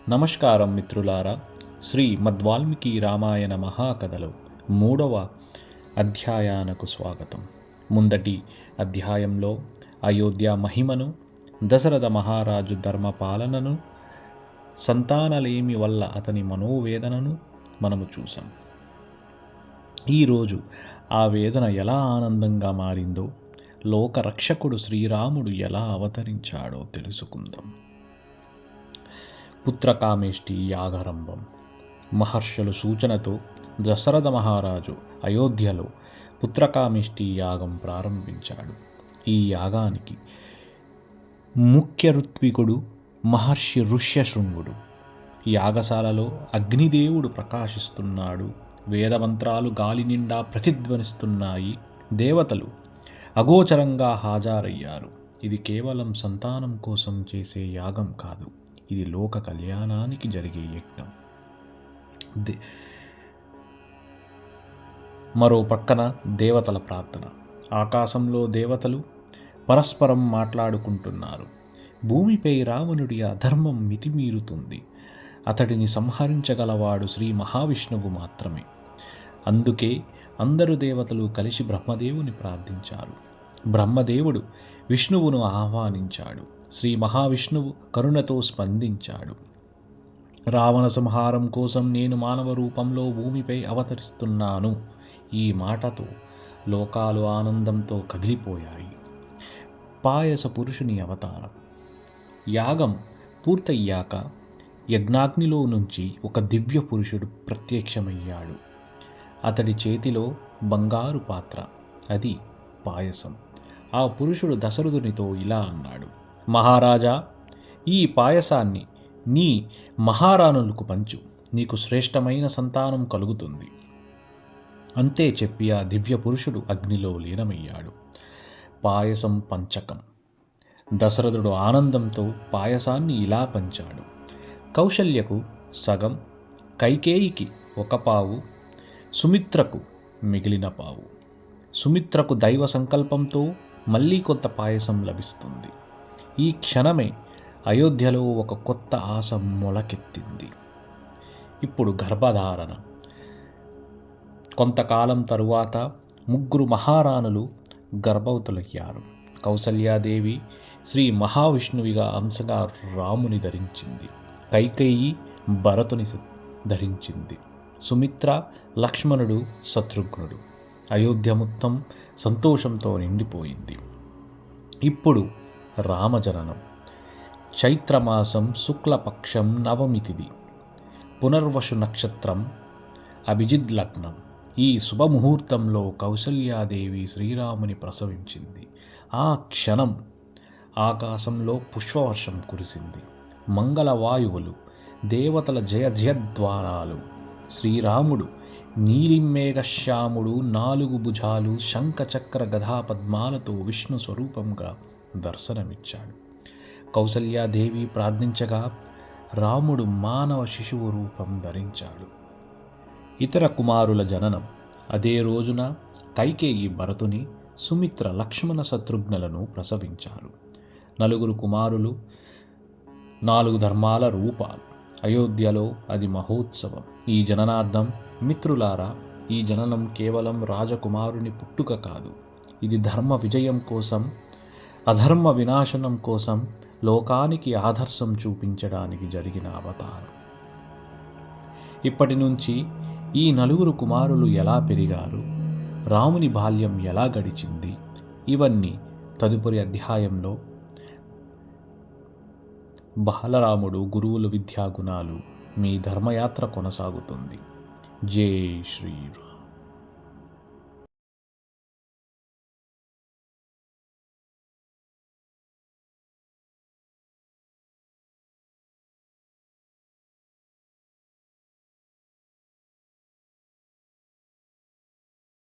నమస్కారం మిత్రులారా. శ్రీ మద్వాల్మీకి రామాయణ మహాకథలో 3వ అధ్యాయానికి స్వాగతం. ముందటి అధ్యాయంలో అయోధ్య మహిమను, దశరథ మహారాజు ధర్మపాలనను, సంతానలేమి వల్ల అతని మనోవేదనను మనము చూసాం. ఈరోజు ఆ వేదన ఎలా ఆనందంగా మారిందో, లోకరక్షకుడు శ్రీరాముడు ఎలా అవతరించాడో తెలుసుకుందాం. పుత్రకామేష్టి యాగారంభం. మహర్షుల సూచనతో దశరథ మహారాజు అయోధ్యలో పుత్రకామేష్టి యాగం ప్రారంభించాడు. ఈ యాగానికి ముఖ్య ఋత్వికుడు మహర్షి ఋష్యశృంగుడు. యాగశాలలో అగ్నిదేవుడు ప్రకాశిస్తున్నాడు. వేదమంత్రాలు గాలి నిండా ప్రతిధ్వనిస్తున్నాయి. దేవతలు అగోచరంగా హాజరయ్యారు. ఇది కేవలం సంతానం కోసం చేసే యాగం కాదు, ఇది లోక కళ్యాణానికి జరిగే యజ్ఞం. మరో పక్కన దేవతల ప్రార్థన. ఆకాశంలో దేవతలు పరస్పరం మాట్లాడుకుంటున్నారు. భూమిపై రావణుడి అధర్మం మితిమీరుతుంది. అతడిని సంహరించగలవాడు శ్రీ మహావిష్ణువు మాత్రమే. అందుకే అందరు దేవతలు కలిసి బ్రహ్మదేవుని ప్రార్థించారు. బ్రహ్మదేవుడు విష్ణువును ఆహ్వానించాడు. శ్రీ మహావిష్ణువు కరుణతో స్పందించాడు. రావణ సంహారం కోసం నేను మానవ రూపంలో భూమిపై అవతరిస్తున్నాను. ఈ మాటతో లోకాలు ఆనందంతో కదిలిపోయాయి. పాయస పురుషుని అవతారం. యాగం పూర్తయ్యాక యజ్ఞాగ్నిలో నుంచి ఒక దివ్య పురుషుడు ప్రత్యక్షమయ్యాడు. అతడి చేతిలో బంగారు పాత్ర, అది పాయసం. ఆ పురుషుడు దశరథునితో ఇలా అన్నాడు: మహారాజా, ఈ పాయసాన్ని నీ మహారాణులకు పంచు, నీకు శ్రేష్టమైన సంతానం కలుగుతుంది. అంతే చెప్పి ఆ దివ్య పురుషుడు అగ్నిలో లీనమయ్యాడు. పాయసం పంచకం. దశరథుడు ఆనందంతో పాయసాన్ని ఇలా పంచాడు: కౌశల్యకు సగం, కైకేయికి 1 పావు, సుమిత్రకు మిగిలిన పావు. సుమిత్రకు దైవ సంకల్పంతో మళ్ళీ కొంత పాయసం లభిస్తుంది. ఈ క్షణమే అయోధ్యలో ఒక కొత్త ఆశ మొలకెత్తింది. ఇప్పుడు గర్భధారణ. కొంతకాలం తరువాత 3 మహారాణులు గర్భవతులయ్యారు. కౌసల్యాదేవి శ్రీ మహావిష్ణువిగా అంశగా రాముని ధరించింది. కైకేయి భరతుని ధరించింది. సుమిత్ర, లక్ష్మణుడు, శత్రుఘ్నుడు. అయోధ్య మొత్తం సంతోషంతో నిండిపోయింది. ఇప్పుడు రామజననం. చైత్రమాసం శుక్లపక్షం నవమి తిథి, పునర్వసు నక్షత్రం, అభిజిత్ లగ్నం. ఈ శుభముహూర్తంలో కౌసల్యాదేవి శ్రీరాముని ప్రసవించింది. ఆ క్షణం ఆకాశంలో పుష్పవర్షం కురిసింది. మంగళవాయువులు, దేవతల జయ జయద్వారాలు. శ్రీరాముడు నీలిమేఘశ్యాముడు, 4 భుజాలు, శంఖచక్ర గదా పద్మాలతో విష్ణు స్వరూపంగా దర్శనమిచ్చాడు. కౌసల్యాదేవి ప్రార్థించగా రాముడు మానవ శిశువు రూపం ధరించాడు. ఇతర కుమారుల జననం. అదే రోజున కైకేయి భరతుని, సుమిత్ర లక్ష్మణ శత్రుఘ్నులను ప్రసవించారు. 4 కుమారులు, 4 ధర్మాల రూపాలు. అయోధ్యలో అది మహోత్సవం. ఈ జననార్థం మిత్రులారా, ఈ జననం కేవలం రాజకుమారుని పుట్టుక కాదు, ఇది ధర్మ విజయం కోసం, అధర్మ వినాశనం కోసం, లోకానికి ఆదర్శం చూపించడానికి జరిగిన అవతారం. ఇప్పటి నుంచి ఈ 4 కుమారులు ఎలా పెరిగారు, రాముని బాల్యం ఎలా గడిచింది, ఇవన్నీ తదుపరి అధ్యాయంలో. బాలరాముడు గురువుల విద్యాగుణాలు. మీ ధర్మయాత్ర కొనసాగుతుంది. జై శ్రీరామ్.